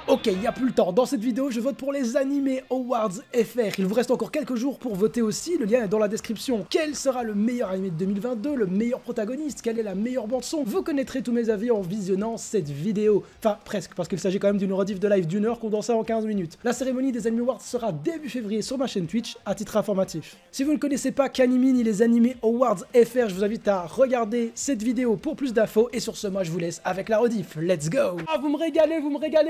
Ok, il n'y a plus le temps. Dans cette vidéo, je vote pour les Anime Awards FR. Il vous reste encore quelques jours pour voter aussi. Le lien est dans la description. Quel sera le meilleur anime de 2022, le meilleur protagoniste, quelle est la meilleure bande-son? Vous connaîtrez tous mes avis en visionnant cette vidéo. Enfin, presque, parce qu'il s'agit quand même d'une rediff de live d'1 heure condensée en 15 minutes. La cérémonie des Anime Awards sera début février sur ma chaîne Twitch, à titre informatif. Si vous ne connaissez pas Kanimi ni les Anime Awards FR, je vous invite à regarder cette vidéo pour plus d'infos. Et sur ce, moi, je vous laisse avec la rediff. Let's go! Ah, vous me régalez,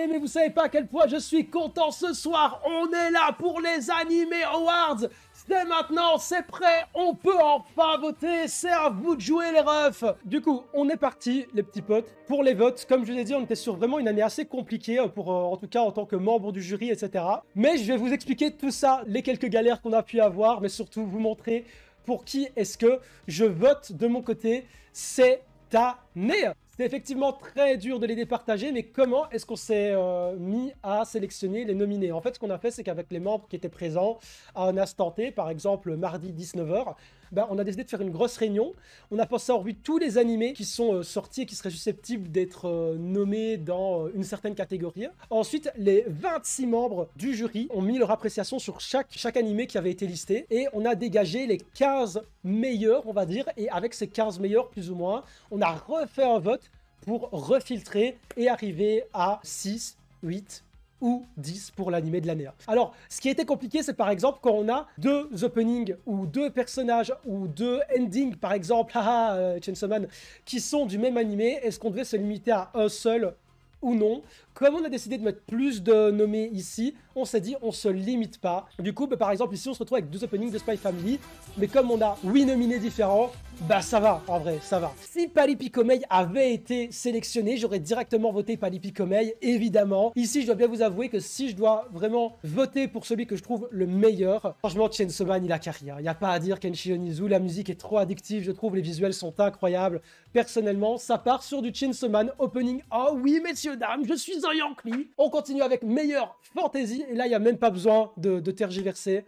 mais vous savez pas à quel point je suis content ce soir. On est là pour les Anime Awards. C'est maintenant, c'est prêt, on peut enfin voter, c'est à vous de jouer les refs. Du coup, on est parti les petits potes pour les votes. Comme je vous ai dit, on était sur vraiment une année assez compliquée pour, en tout cas en tant que membre du jury, etc. Mais je vais vous expliquer tout ça, les quelques galères qu'on a pu avoir, mais surtout vous montrer pour qui est-ce que je vote de mon côté cette année. C'était effectivement très dur de les départager, mais comment est-ce qu'on s'est mis à sélectionner les nominés? En fait, ce qu'on a fait, c'est qu'avec les membres qui étaient présents à un instant T, par exemple mardi 19 h, ben, on a décidé de faire une grosse réunion. On a pensé avoir vu tous les animés qui sont sortis et qui seraient susceptibles d'être nommés dans une certaine catégorie. Ensuite, les 26 membres du jury ont mis leur appréciation sur chaque animé qui avait été listé, et on a dégagé les 15 meilleurs, on va dire, et avec ces 15 meilleurs, plus ou moins, on a refait un vote pour refiltrer et arriver à 6, 8 ou 10 pour l'animé de l'année. Alors, ce qui était compliqué, c'est par exemple quand on a deux openings ou deux personnages ou deux endings, par exemple, Chainsaw Man, qui sont du même animé, est-ce qu'on devait se limiter à un seul ou non? Comme on a décidé de mettre plus de nommés ici, on s'est dit on se limite pas. Du coup, bah, par exemple ici on se retrouve avec deux openings de Spy Family, mais comme on a 8 nominés différents, bah ça va, en vrai, ça va. Si Pali Picomei avait été sélectionné, j'aurais directement voté Pali Picomei, évidemment. Ici, je dois bien vous avouer que si je dois vraiment voter pour celui que je trouve le meilleur, franchement, Chainsaw Man, il a carrière. Il n'y a pas à dire, Kenshi Onizu, la musique est trop addictive, je trouve, les visuels sont incroyables. Personnellement, ça part sur du Chainsaw Man opening. Oh oui, messieurs, dames, je suis un Yankee. On continue avec meilleur fantasy, et là, il n'y a même pas besoin de tergiverser.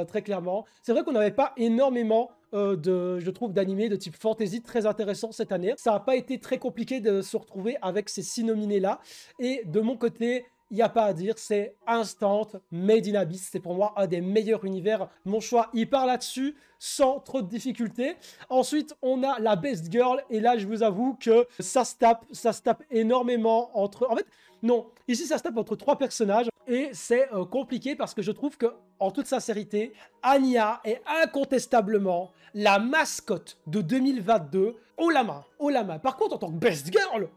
Très clairement. C'est vrai qu'on n'avait pas énormément je trouve, d'animés de type fantasy très intéressant cette année. Ça n'a pas été très compliqué de se retrouver avec ces 6 nominés-là. Et de mon côté, il n'y a pas à dire, c'est Instant Made in Abyss. C'est pour moi un des meilleurs univers. Mon choix, il part là-dessus sans trop de difficultés. Ensuite, on a la Best Girl. Et là, je vous avoue que ça se tape énormément entre... En fait, non, ici, ça se tape entre 3 personnages. Et c'est compliqué parce que je trouve que, en toute sincérité, Anya est incontestablement la mascotte de 2022 haut la main, haut la main. Par contre, en tant que Best Girl,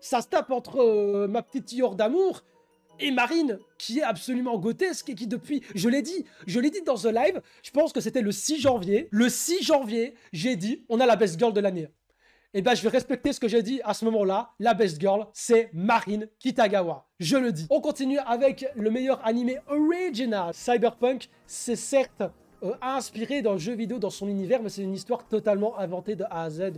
ça se tape entre ma petite Yor d'amour et Marine, qui est absolument grotesque et qui depuis, je l'ai dit dans The Live, je pense que c'était le 6 janvier, j'ai dit, on a la Best Girl de l'année. Et ben je vais respecter ce que j'ai dit à ce moment-là. La best girl, c'est Marine Kitagawa. Je le dis. On continue avec le meilleur animé original. Cyberpunk, c'est certes inspiré d'un jeu vidéo dans son univers, mais c'est une histoire totalement inventée de A à Z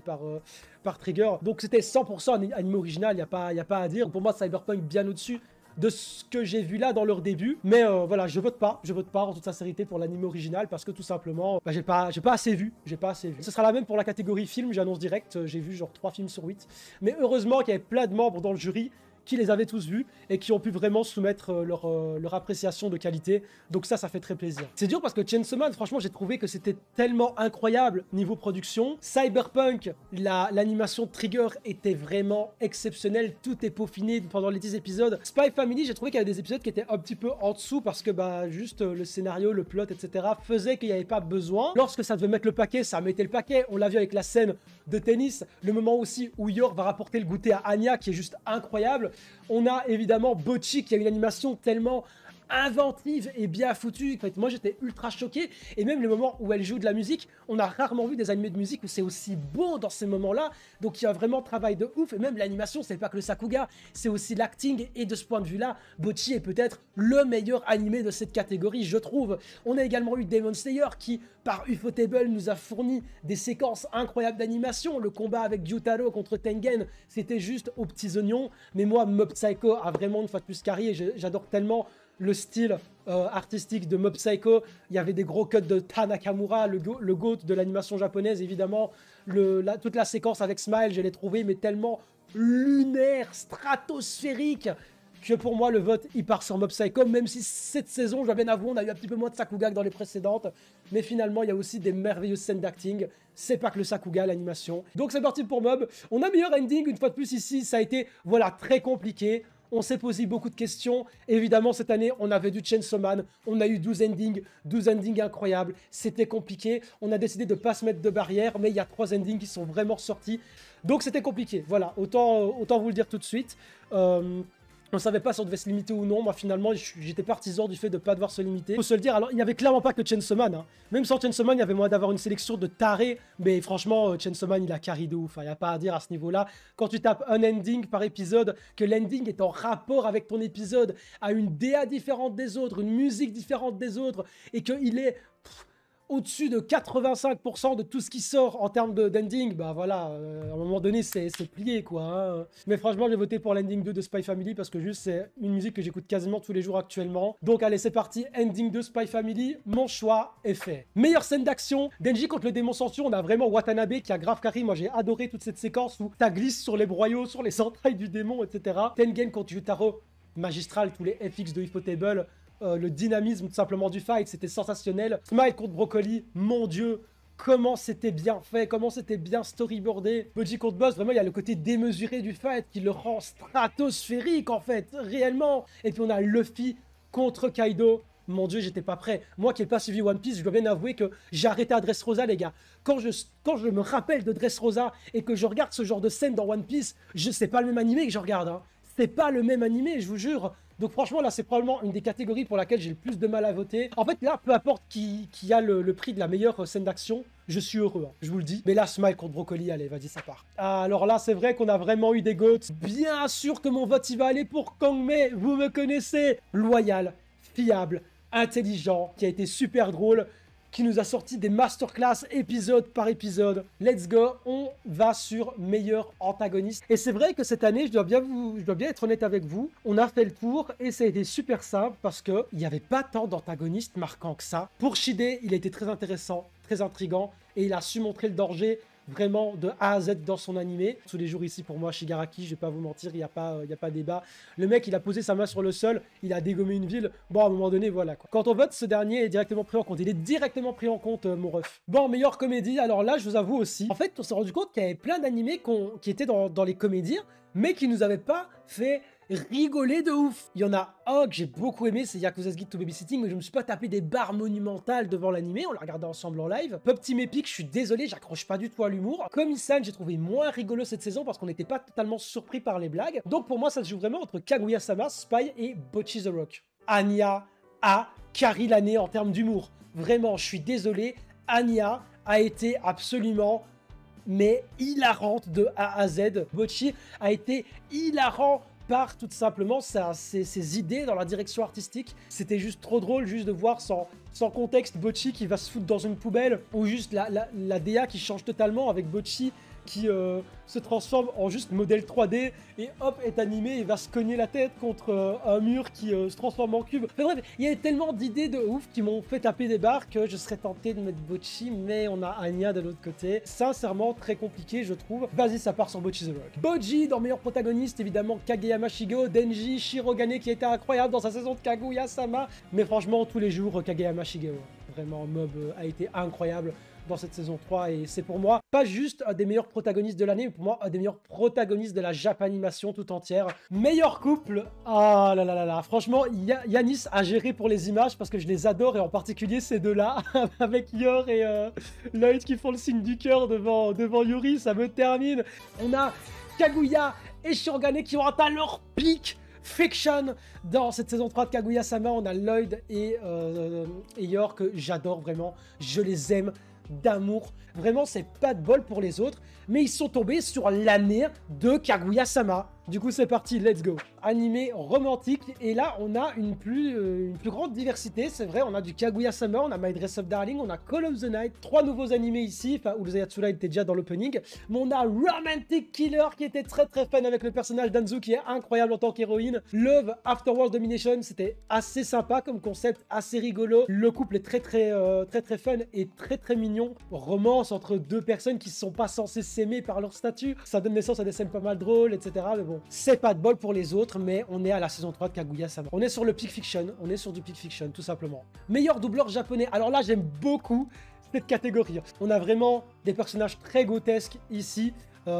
par Trigger. Donc c'était 100% un animé original, il n'y a pas à dire. Pour moi, Cyberpunk bien au-dessus de ce que j'ai vu là dans leur début, mais voilà, je vote pas en toute sincérité pour l'anime original parce que tout simplement, bah, j'ai pas assez vu. Ce sera la même pour la catégorie film, j'annonce direct, j'ai vu genre 3 films sur 8, mais heureusement qu'il y avait plein de membres dans le jury qui les avaient tous vus et qui ont pu vraiment soumettre leur appréciation de qualité. Donc ça fait très plaisir. C'est dur parce que Chainsaw Man, franchement, j'ai trouvé que c'était tellement incroyable niveau production. Cyberpunk, l'animation de Trigger était vraiment exceptionnelle. Tout est peaufiné pendant les 10 épisodes. Spy Family, j'ai trouvé qu'il y avait des épisodes qui étaient un petit peu en dessous parce que bah juste le scénario, le plot, etc. faisait qu'il n'y avait pas besoin. Lorsque ça devait mettre le paquet, ça mettait le paquet. On l'a vu avec la scène de tennis, le moment aussi où Yor va rapporter le goûter à Anya qui est juste incroyable. On a évidemment Bocchi qui a une animation tellement inventive et bien foutue. En fait, moi j'étais ultra choqué, et même les moments où elle joue de la musique, on a rarement vu des animés de musique où c'est aussi beau dans ces moments-là. Donc il y a vraiment travail de ouf, et même l'animation, c'est pas que le Sakuga, c'est aussi l'acting, et de ce point de vue-là, Bocchi est peut-être le meilleur animé de cette catégorie, je trouve. On a également eu Demon Slayer qui, par Ufotable, nous a fourni des séquences incroyables d'animation. Le combat avec Gyutaro contre Tengen, c'était juste aux petits oignons, mais moi, Mob Psycho a vraiment une fois de plus carré, et j'adore tellement le style artistique de Mob Psycho. Il y avait des gros cuts de Ta Nakamura, le GOAT de l'animation japonaise, évidemment. Toute la séquence avec Smile, je l'ai trouvé mais tellement lunaire, stratosphérique, que pour moi, le vote, il part sur Mob Psycho, même si cette saison, je dois bien avouer, on a eu un petit peu moins de Sakuga que dans les précédentes, mais finalement, il y a aussi des merveilleuses scènes d'acting. C'est pas que le Sakuga, l'animation. Donc c'est parti pour Mob. On a meilleur ending, une fois de plus ici, ça a été, voilà, très compliqué. On s'est posé beaucoup de questions. Évidemment, cette année, on avait du Chainsaw Man. On a eu 12 endings incroyables. C'était compliqué. On a décidé de ne pas se mettre de barrière, mais il y a 3 endings qui sont vraiment sortis. Donc, c'était compliqué. Voilà, autant vous le dire tout de suite. On ne savait pas si on devait se limiter ou non. Moi, finalement, j'étais partisan du fait de ne pas devoir se limiter. Faut se le dire, alors, il n'y avait clairement pas que Chainsaw Man. Hein. Même sans Chainsaw Man, il y avait moyen d'avoir une sélection de tarés. Mais franchement, Chainsaw Man, il a carry de ouf. Il n'y a pas à dire à ce niveau-là. Quand tu tapes un ending par épisode, que l'ending est en rapport avec ton épisode, a une DA différente des autres, une musique différente des autres, et qu'il est au-dessus de 85% de tout ce qui sort en termes d'ending, bah voilà, à un moment donné, c'est plié, quoi. Hein. Mais franchement, j'ai voté pour l'ending 2 de Spy Family parce que juste, c'est une musique que j'écoute quasiment tous les jours actuellement. Donc allez, c'est parti, ending 2 Spy Family, mon choix est fait. Meilleure scène d'action, Denji contre le démon censure, on a vraiment Watanabe qui a grave carré. Moi, j'ai adoré toute cette séquence où ça glisse sur les broyaux, sur les entrailles du démon, etc. Tengen contre Yutaro, magistral, tous les FX de Ufotable. Le dynamisme tout simplement du fight, c'était sensationnel. Smile contre Broccoli, mon dieu, comment c'était bien fait, comment c'était bien storyboardé. Bojji contre Boss, vraiment il y a le côté démesuré du fight qui le rend stratosphérique en fait, réellement. Et puis on a Luffy contre Kaido. Mon dieu, j'étais pas prêt. Moi qui n'ai pas suivi One Piece, je dois bien avouer que j'ai arrêté à Dressrosa, les gars. Quand je me rappelle de Dressrosa et que je regarde ce genre de scène dans One Piece, c'est pas le même animé que je regarde. Hein. C'est pas le même animé, je vous jure. Donc franchement, là, c'est probablement une des catégories pour laquelle j'ai le plus de mal à voter. En fait, là, peu importe qui a le prix de la meilleure scène d'action, je suis heureux, hein, je vous le dis. Mais là, Smile contre Broccoli, allez, vas-y, ça part. Alors là, c'est vrai qu'on a vraiment eu des GOATs. Bien sûr que mon vote, il va aller pour Kang Mei. Vous me connaissez. Loyal, fiable, intelligent, qui a été super drôle, qui nous a sorti des masterclass épisode par épisode. Let's go, on va sur meilleur antagoniste. Et c'est vrai que cette année, je dois bien être honnête avec vous, on a fait le tour et ça a été super simple parce qu'il n'y avait pas tant d'antagonistes marquants que ça. Pour Shide, il a été très intéressant, très intriguant et il a su montrer le danger vraiment de A à Z dans son animé. Tous les jours ici, pour moi, Shigaraki, je vais pas vous mentir, il n'y a pas débat. Le mec, il a posé sa main sur le sol, il a dégommé une ville. Bon, à un moment donné, voilà quoi. Quand on vote, ce dernier est directement pris en compte. Il est directement pris en compte, mon ref. Bon, meilleure comédie, alors là, je vous avoue aussi. En fait, on s'est rendu compte qu'il y avait plein d'animés qui étaient dans les comédies, mais qui nous avaient pas fait rigoler de ouf. Il y en a un que j'ai beaucoup aimé, c'est Yakuza's Guide to Babysitting, mais je me suis pas tapé des barres monumentales devant l'animé, on l'a regardé ensemble en live. Pop Team Epic, je suis désolé, j'accroche pas du tout à l'humour. Komi-san, j'ai trouvé moins rigolo cette saison parce qu'on n'était pas totalement surpris par les blagues. Donc pour moi, ça se joue vraiment entre Kaguya-sama, Spy et Bocchi the Rock. Anya a carry l'année en termes d'humour. Vraiment, je suis désolé, Anya a été absolument mais hilarante de A à Z. Bocchi a été hilarant par tout simplement ses idées dans la direction artistique. C'était juste trop drôle juste de voir sans contexte Bocchi qui va se foutre dans une poubelle ou juste la DA qui change totalement avec Bocchi qui se transforme en juste modèle 3D et hop est animé et va se cogner la tête contre un mur qui se transforme en cube. Enfin, bref, il y a tellement d'idées de ouf qui m'ont fait taper des barres que je serais tenté de mettre Bocchi, mais on a Anya de l'autre côté. Sincèrement, très compliqué, je trouve. Vas-y, ça part sur Bocchi the Rock. Bojji, dans meilleur protagoniste, évidemment, Kageyama Shigeou, Denji, Shirogane qui a été incroyable dans sa saison de Kaguya-sama. Mais franchement, tous les jours, Kageyama Shigeou. Vraiment, Mob a été incroyable dans cette saison 3 et c'est pour moi pas juste un des meilleurs protagonistes de l'année, mais pour moi un des meilleurs protagonistes de la Japanimation tout entière. Meilleur couple, ah là là là là, franchement Yanis a géré pour les images parce que je les adore et en particulier ces deux-là avec Yor et Lloyd qui font le signe du cœur devant Yuri, ça me termine. On a Kaguya et Shirogane qui ont atteint leur pic fiction dans cette saison 3 de Kaguya-sama. On a Lloyd et Yor que j'adore vraiment, je les aime d'amour. Vraiment, c'est pas de bol pour les autres, mais ils sont tombés sur l'année de Kaguya-sama. Du coup, c'est parti, let's go. Animé romantique, et là, on a une plus grande diversité, c'est vrai, on a du Kaguya-sama, on a My Dress Up Darling, on a Call of the Night, 3 nouveaux animés ici, enfin, Urusei était déjà dans l'opening, mais on a Romantic Killer, qui était très fun avec le personnage d'Anzu, qui est incroyable en tant qu'héroïne. Love After World Domination, c'était assez sympa comme concept, assez rigolo. Le couple est très fun et très mignon. Romance entre deux personnes qui ne sont pas censées s'aimer par leur statut. Ça donne naissance à des scènes pas mal drôles, etc. Mais bon, c'est pas de bol pour les autres, mais on est à la saison 3 de Kaguya-sama. On est sur le Peak Fiction, on est sur du Peak Fiction, tout simplement. Meilleur doubleur japonais. Alors là, j'aime beaucoup cette catégorie. On a vraiment des personnages très grotesques ici.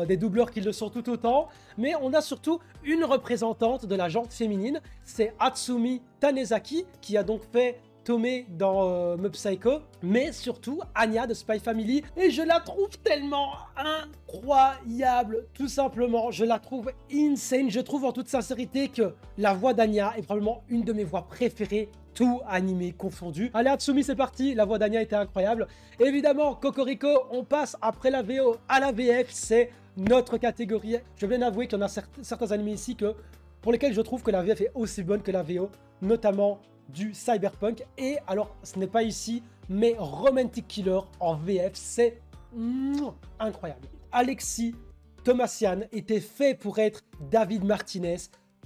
Des doubleurs qui le sont tout autant, mais on a surtout une représentante de la gente féminine, c'est Hatsumi Tanezaki, qui a donc fait Tomei dans Mob Psycho, mais surtout Anya de Spy Family, et je la trouve tellement incroyable, tout simplement, je la trouve insane. Je trouve en toute sincérité que la voix d'Anya est probablement une de mes voix préférées, tout animé confondu. Allez Hatsumi, c'est parti, la voix d'Anya était incroyable. Évidemment, Cocorico, on passe après la VO à la VF, c'est notre catégorie. Je viens d'avouer qu'il y en a certains animés ici pour lesquels je trouve que la VF est aussi bonne que la VO, notamment du Cyberpunk. Et alors, ce n'est pas ici, mais Romantic Killer en VF, c'est incroyable. Alexis Thomasian était fait pour être David Martinez.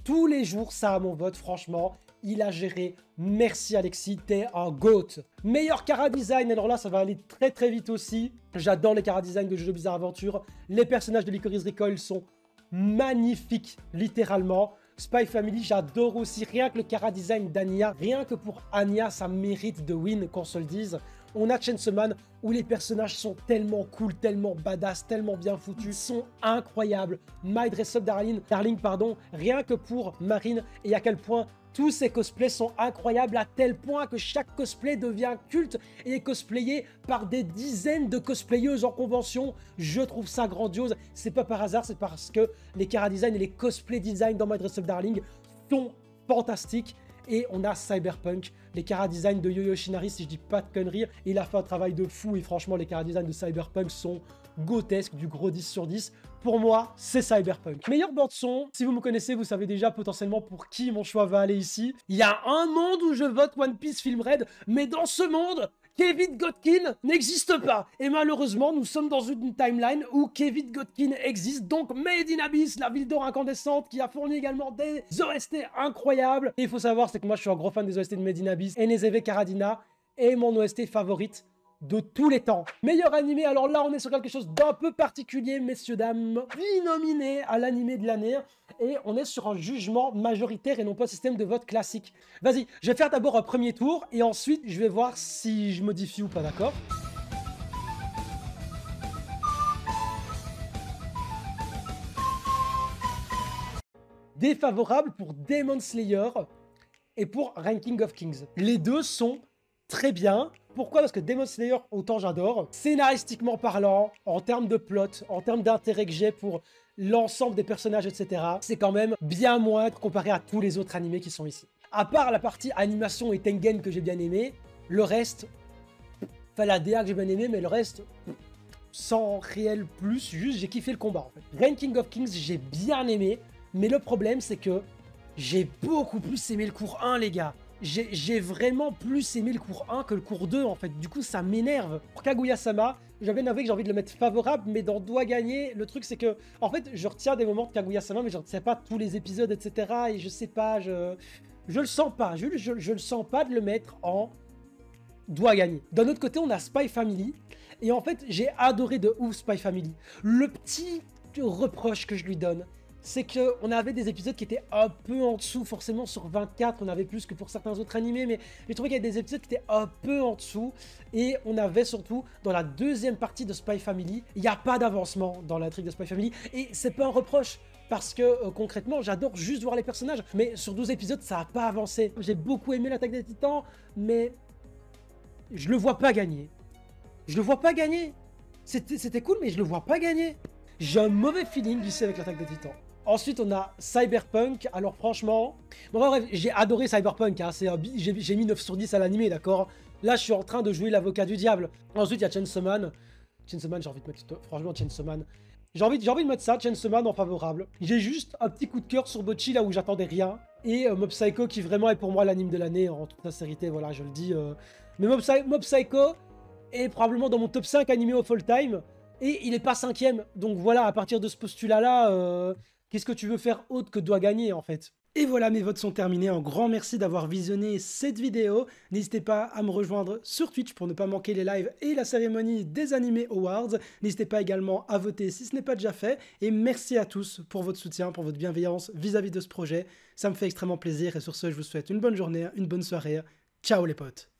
Tous les jours, ça a mon vote, franchement. Il a géré. Merci Alexis, t'es un GOAT. Meilleur chara design, alors là ça va aller très vite aussi. J'adore les chara design de Jojo Bizarre Adventure. Les personnages de Licorice Recoil sont magnifiques, littéralement. Spy Family, j'adore aussi. Rien que le chara design d'Anya, rien que pour Anya, ça mérite de win, qu'on se le dise. On a Chainsaw Man où les personnages sont tellement cool, tellement badass, tellement bien foutus, ils sont incroyables. My Dress Up Darling, rien que pour Marine, et à quel point tous ces cosplays sont incroyables, à tel point que chaque cosplay devient culte et est cosplayé par des dizaines de cosplayeuses en convention. Je trouve ça grandiose. C'est pas par hasard, c'est parce que les chara design et les cosplay design dans My Dress Up Darling sont fantastiques. Et on a Cyberpunk, les chara design de Yo-Yo Shinari, si je dis pas de conneries. Il a fait un travail de fou et franchement, les chara design de Cyberpunk sont grotesques, du gros 10 sur 10. Pour moi, c'est Cyberpunk. Meilleure bande son, si vous me connaissez, vous savez déjà potentiellement pour qui mon choix va aller ici. Il y a un monde où je vote One Piece Film Red, mais dans ce monde, Kevin Godkin n'existe pas. Et malheureusement, nous sommes dans une timeline où Kevin Godkin existe. Donc Made in Abyss, la ville d'or incandescente, qui a fourni également des OST incroyables. Et il faut savoir, c'est que moi je suis un gros fan des OST de Made in Abyss. Enezeve Karadina est mon OST favorite de tous les temps. Meilleur animé, alors là on est sur quelque chose d'un peu particulier, messieurs, dames, nominé à l'animé de l'année, et on est sur un jugement majoritaire et non pas système de vote classique. Vas-y, je vais faire d'abord un premier tour, et ensuite je vais voir si je modifie ou pas, d'accord? Défavorable pour Demon Slayer et pour Ranking of Kings. Les deux sont très bien. Pourquoi? Parce que Demon Slayer, autant j'adore, scénaristiquement parlant, en termes de plot, en termes d'intérêt que j'ai pour l'ensemble des personnages, etc., c'est quand même bien moindre comparé à tous les autres animés qui sont ici. À part la partie animation et Tengen que j'ai bien aimé, le reste, enfin la DA que j'ai bien aimé, mais le reste, sans réel plus, juste j'ai kiffé le combat en fait. Ranking of Kings, j'ai bien aimé, mais le problème c'est que j'ai beaucoup plus aimé le cours 1, les gars. J'ai vraiment plus aimé le cours 1 que le cours 2 en fait, du coup ça m'énerve. Pour Kaguya-sama, j'avais bien avoué que j'ai envie de le mettre favorable, mais dans Doit gagner, le truc c'est que, en fait, je retiens des moments de Kaguya-sama, mais je retiens pas tous les épisodes, etc. Et je sais pas, je le sens pas, je le sens pas de le mettre en Doit gagner. D'un autre côté, on a Spy Family, et en fait, j'ai adoré de ouf Spy Family. Le petit reproche que je lui donne, c'est qu'on avait des épisodes qui étaient un peu en dessous, forcément sur 24, on avait plus que pour certains autres animés, mais j'ai trouvé qu'il y avait des épisodes qui étaient un peu en dessous, et on avait surtout, dans la deuxième partie de Spy Family, il n'y a pas d'avancement dans l'intrigue de Spy Family, et c'est pas un reproche, parce que concrètement, j'adore juste voir les personnages, mais sur 12 épisodes, ça n'a pas avancé. J'ai beaucoup aimé l'Attaque des Titans, mais je le vois pas gagner. Je le vois pas gagner. C'était cool, mais je le vois pas gagner. J'ai un mauvais feeling ici avec l'Attaque des Titans. Ensuite, on a Cyberpunk. Alors franchement, bon, bref, j'ai adoré Cyberpunk. Hein. J'ai mis 9 sur 10 à l'animé, d'accord? Là, je suis en train de jouer l'avocat du diable. Ensuite, il y a Chainsaw Man. Chainsaw Man, j'ai envie de mettre... Franchement, Chainsaw Man. J'ai envie de mettre ça, Chainsaw Man en favorable. J'ai juste un petit coup de cœur sur Bocchi là où j'attendais rien. Et Mob Psycho qui vraiment est pour moi l'anime de l'année en toute sincérité, voilà, je le dis. Mais Mob Psycho est probablement dans mon top 5 animé of all time. Et il est pas cinquième. Donc voilà, à partir de ce postulat-là, qu'est-ce que tu veux faire autre que doit gagner en fait? Et voilà, mes votes sont terminés. Un grand merci d'avoir visionné cette vidéo. N'hésitez pas à me rejoindre sur Twitch pour ne pas manquer les lives et la cérémonie des Animé Awards. N'hésitez pas également à voter si ce n'est pas déjà fait. Et merci à tous pour votre soutien, pour votre bienveillance vis-à-vis de ce projet. Ça me fait extrêmement plaisir. Et sur ce, je vous souhaite une bonne journée, une bonne soirée. Ciao les potes!